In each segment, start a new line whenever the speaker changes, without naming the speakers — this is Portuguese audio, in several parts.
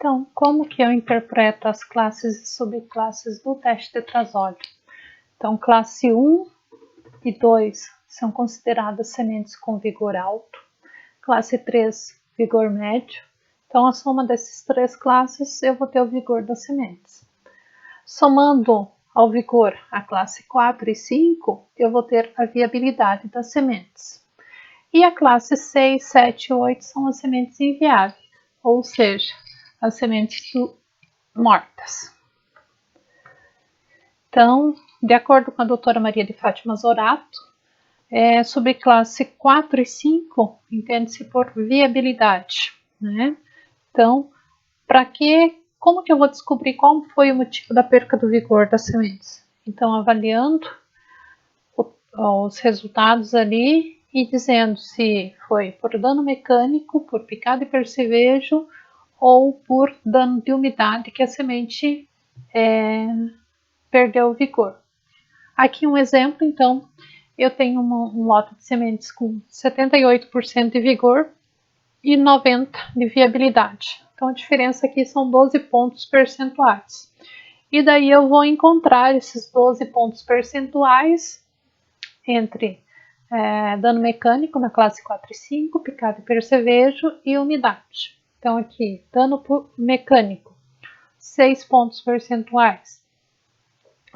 Então, como que eu interpreto as classes e subclasses do teste de Trazolli? Então, classe 1 e 2 são consideradas sementes com vigor alto, classe 3, vigor médio. Então, a soma dessas três classes, eu vou ter o vigor das sementes. Somando ao vigor a classe 4 e 5, eu vou ter a viabilidade das sementes. E a classe 6, 7 e 8 são as sementes inviáveis, ou seja, as sementes mortas. Então, de acordo com a doutora Maria de Fátima Zorato, subclasse 4 e 5 entende-se por viabilidade, né? Então, como que eu vou descobrir qual foi o motivo da perca do vigor das sementes? Então, avaliando os resultados ali e dizendo se foi por dano mecânico, por picada e percevejo ou por dano de umidade que a semente perdeu o vigor. Aqui um exemplo, então, eu tenho um lote de sementes com 78% de vigor e 90% de viabilidade. Então, a diferença aqui são 12 pontos percentuais. E daí eu vou encontrar esses 12 pontos percentuais entre dano mecânico na classe 4 e 5, picada e percevejo e umidade. Então, aqui, dano mecânico, 6 pontos percentuais.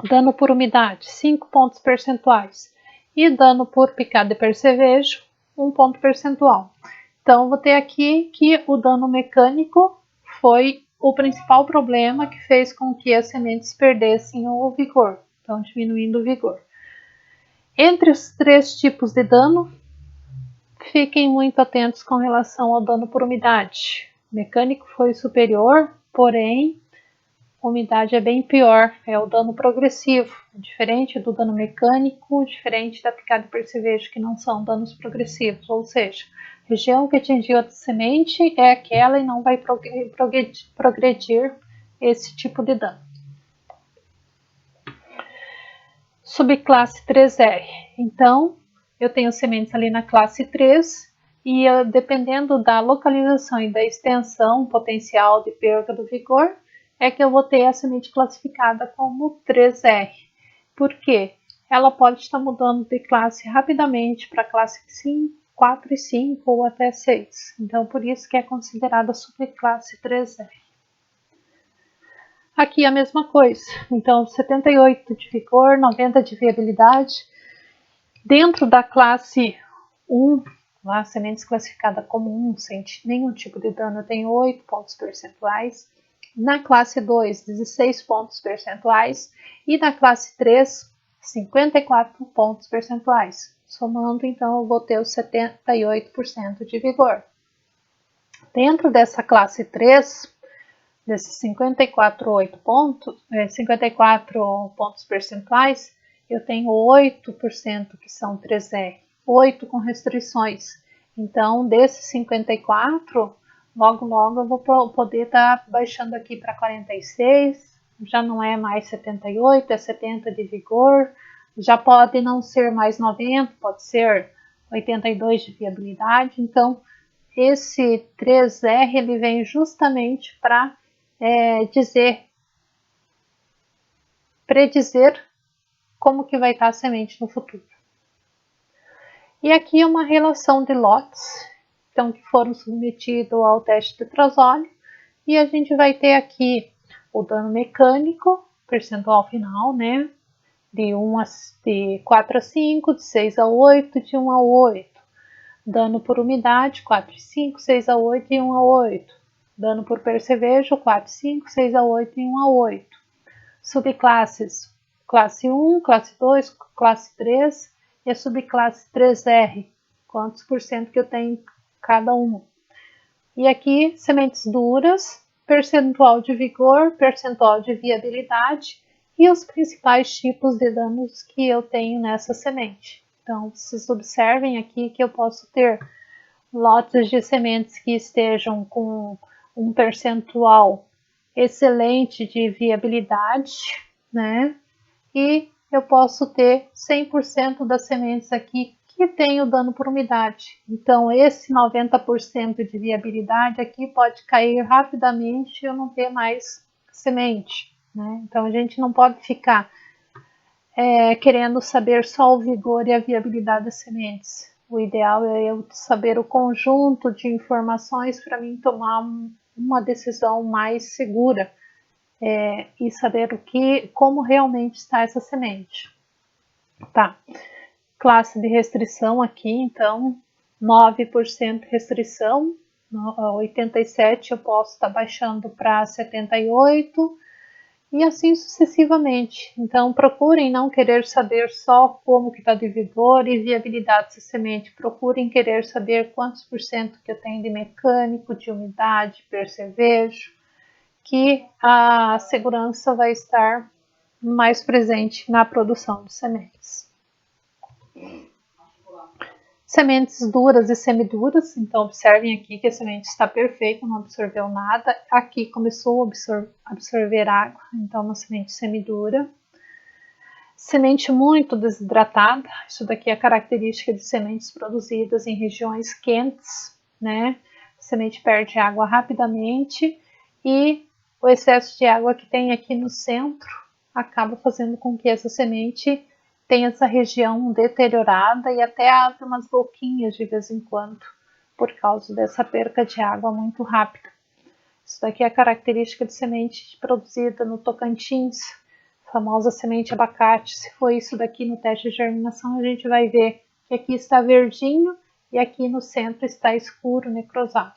Dano por umidade, 5 pontos percentuais. E dano por picada e percevejo, 1 ponto percentual. Então, vou ter aqui que o dano mecânico foi o principal problema que fez com que as sementes perdessem o vigor. Então, diminuindo o vigor. Entre os três tipos de dano, fiquem muito atentos com relação ao dano por umidade. O mecânico foi superior, porém, a umidade é bem pior, é o dano progressivo, diferente do dano mecânico, diferente da picada e percevejo, que não são danos progressivos, ou seja, a região que atingiu a semente é aquela e não vai progredir esse tipo de dano. Subclasse 3R. Então, eu tenho sementes ali na classe 3 e dependendo da localização e da extensão potencial de perda do vigor, é que eu vou ter a semente classificada como 3R. Por quê? Ela pode estar mudando de classe rapidamente para classe 5, 4 e 5 ou até 6. Então, por isso que é considerada subclasse 3R. Aqui a mesma coisa, então 78 de vigor, 90 de viabilidade. Dentro da classe 1, lá, sementes classificada como 1, sem nenhum tipo de dano, eu tenho 8 pontos percentuais. Na classe 2, 16 pontos percentuais. E na classe 3, 54 pontos percentuais. Somando, então, eu vou ter os 78% de vigor. Dentro dessa classe 3, desses 54 pontos percentuais, eu tenho 8% que são 3R, 8 com restrições. Então, desses 54, logo eu vou poder estar baixando aqui para 46, já não é mais 78, é 70 de vigor, já pode não ser mais 90, pode ser 82 de viabilidade. Então, esse 3R ele vem justamente para predizer como que vai estar a semente no futuro. E aqui é uma relação de lotes, então, que foram submetidos ao teste de Trazolli, e a gente vai ter aqui o dano mecânico, percentual final, né, de 4 a 5, de 6 a 8, de 1 a 8. Dano por umidade, 4 a 5, 6 a 8 e 1 a 8. Dano por percevejo, 4, 5, 6 a 8 e 1 a 8. Subclasses, classe 1, classe 2, classe 3 e a subclasse 3R. Quantos por cento que eu tenho cada um. E aqui, sementes duras, percentual de vigor, percentual de viabilidade e os principais tipos de danos que eu tenho nessa semente. Então, vocês observem aqui que eu posso ter lotes de sementes que estejam com um percentual excelente de viabilidade, né? E eu posso ter 100% das sementes aqui e tem o dano por umidade. Então, esse 90% de viabilidade aqui pode cair rapidamente e eu não ter mais semente, né? Então, a gente não pode ficar querendo saber só o vigor e a viabilidade das sementes. O ideal é eu saber o conjunto de informações para mim tomar uma decisão mais segura e saber como realmente está essa semente. Tá. Classe de restrição aqui, então, 9% restrição, 87% eu posso estar baixando para 78%, e assim sucessivamente. Então, procurem não querer saber só como que está de vigor e viabilidade dessa semente. Procurem querer saber quantos por cento que eu tenho de mecânico, de umidade, percevejo, que a segurança vai estar mais presente na produção de sementes. Sementes duras e semiduras, então observem aqui que a semente está perfeita, não absorveu nada. Aqui começou a absorver água, então uma semente semidura. Semente muito desidratada, isso daqui é característica de sementes produzidas em regiões quentes, né? A semente perde água rapidamente e o excesso de água que tem aqui no centro acaba fazendo com que essa semente tem essa região deteriorada e até abre umas boquinhas de vez em quando, por causa dessa perca de água muito rápida. Isso daqui é a característica de semente produzida no Tocantins, a famosa semente abacate. Se for isso daqui no teste de germinação, a gente vai ver que aqui está verdinho e aqui no centro está escuro, necrosado.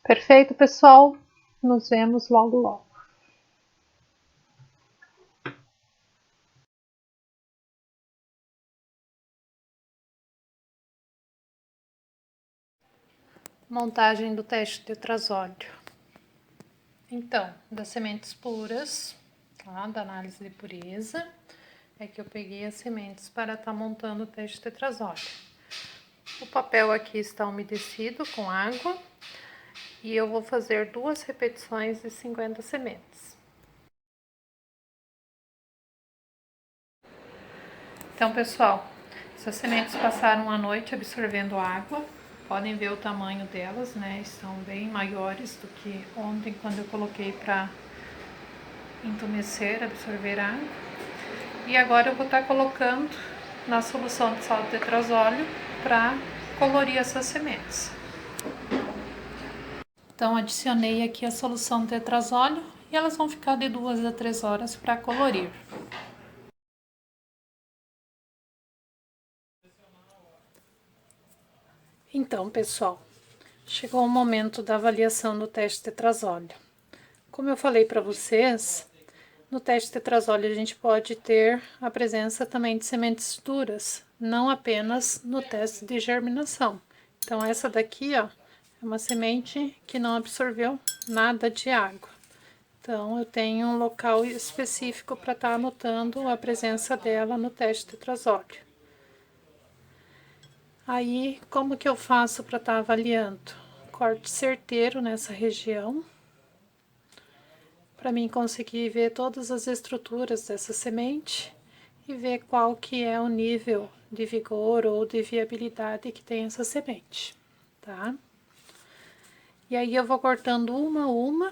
Perfeito, pessoal? Nos vemos logo logo. Montagem do teste de tetrasódio. Então, das sementes puras, tá? Da análise de pureza, é que eu peguei as sementes para estar montando o teste de tetrasódio. O papel aqui está umedecido com água e eu vou fazer 2 repetições de 50 sementes. Então, pessoal, essas sementes passaram a noite absorvendo água. Podem ver o tamanho delas, né? Estão bem maiores do que ontem, quando eu coloquei para entumecer, absorver água. E agora eu vou estar colocando na solução de sal de tetrasóleo para colorir essas sementes. Então, adicionei aqui a solução de tetrasóleo e elas vão ficar de 2 a 3 horas para colorir. Então, pessoal, chegou o momento da avaliação do teste tetrasóleo. Como eu falei para vocês, no teste tetrasóleo a gente pode ter a presença também de sementes duras, não apenas no teste de germinação. Então, essa daqui, ó, é uma semente que não absorveu nada de água. Então, eu tenho um local específico para estar anotando a presença dela no teste tetrasóleo. Aí, como que eu faço para estar avaliando? Corte certeiro nessa região, para mim conseguir ver todas as estruturas dessa semente e ver qual que é o nível de vigor ou de viabilidade que tem essa semente, tá? E aí eu vou cortando uma a uma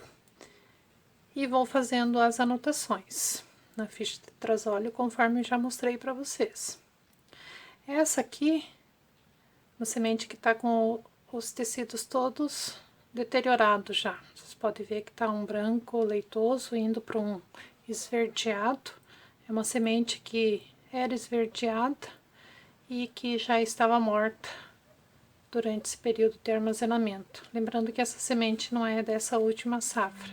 e vou fazendo as anotações na ficha de tetrasóleo, conforme eu já mostrei para vocês. Essa aqui, uma semente que tá com os tecidos todos deteriorados já. Vocês podem ver que tá um branco leitoso indo para um esverdeado. É uma semente que era esverdeada e que já estava morta durante esse período de armazenamento. Lembrando que essa semente não é dessa última safra,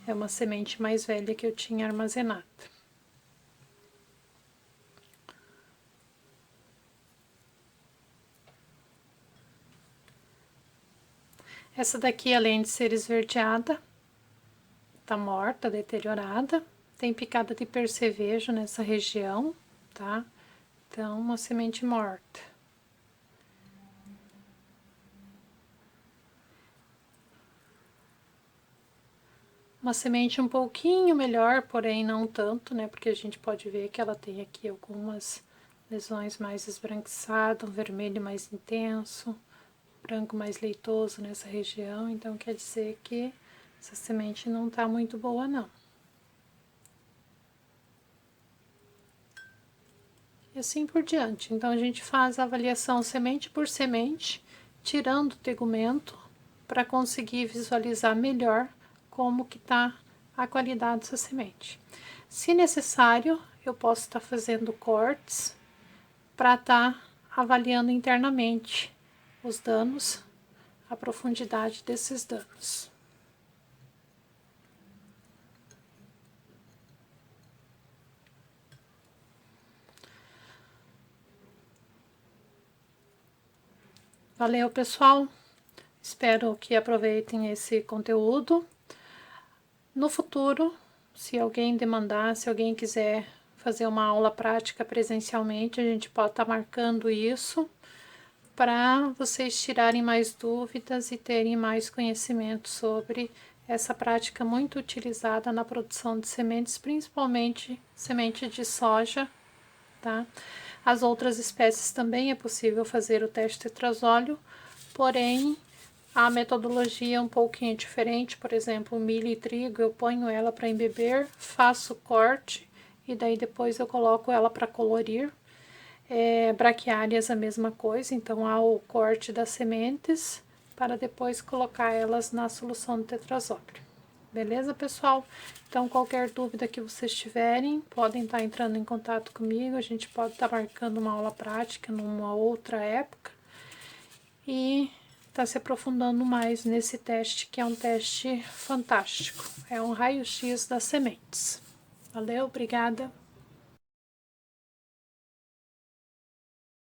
é uma semente mais velha que eu tinha armazenada. Essa daqui, além de ser esverdeada, tá morta, deteriorada, tem picada de percevejo nessa região, tá? Então, uma semente morta. Uma semente um pouquinho melhor, porém não tanto, né? Porque a gente pode ver que ela tem aqui algumas lesões mais esbranquiçadas, um vermelho mais intenso, branco mais leitoso nessa região, então quer dizer que essa semente não tá muito boa não. E assim por diante. Então a gente faz a avaliação semente por semente, tirando o tegumento, para conseguir visualizar melhor como que tá a qualidade dessa semente. Se necessário, eu posso estar fazendo cortes para estar avaliando internamente os danos, a profundidade desses danos. Valeu, pessoal! Espero que aproveitem esse conteúdo. No futuro, se alguém demandar, se alguém quiser fazer uma aula prática presencialmente, a gente pode estar marcando isso para vocês tirarem mais dúvidas e terem mais conhecimento sobre essa prática muito utilizada na produção de sementes, principalmente semente de soja, tá? As outras espécies também é possível fazer o teste tetrazóleo, porém a metodologia é um pouquinho diferente. Por exemplo, milho e trigo, eu ponho ela para embeber, faço corte e daí depois eu coloco ela para colorir. Braquiárias a mesma coisa, então há o corte das sementes para depois colocar elas na solução de tetrazóleo. Beleza, pessoal? Então, qualquer dúvida que vocês tiverem, podem estar entrando em contato comigo, a gente pode estar marcando uma aula prática numa outra época e tá se aprofundando mais nesse teste, que é um teste fantástico. É um raio-x das sementes. Valeu, obrigada!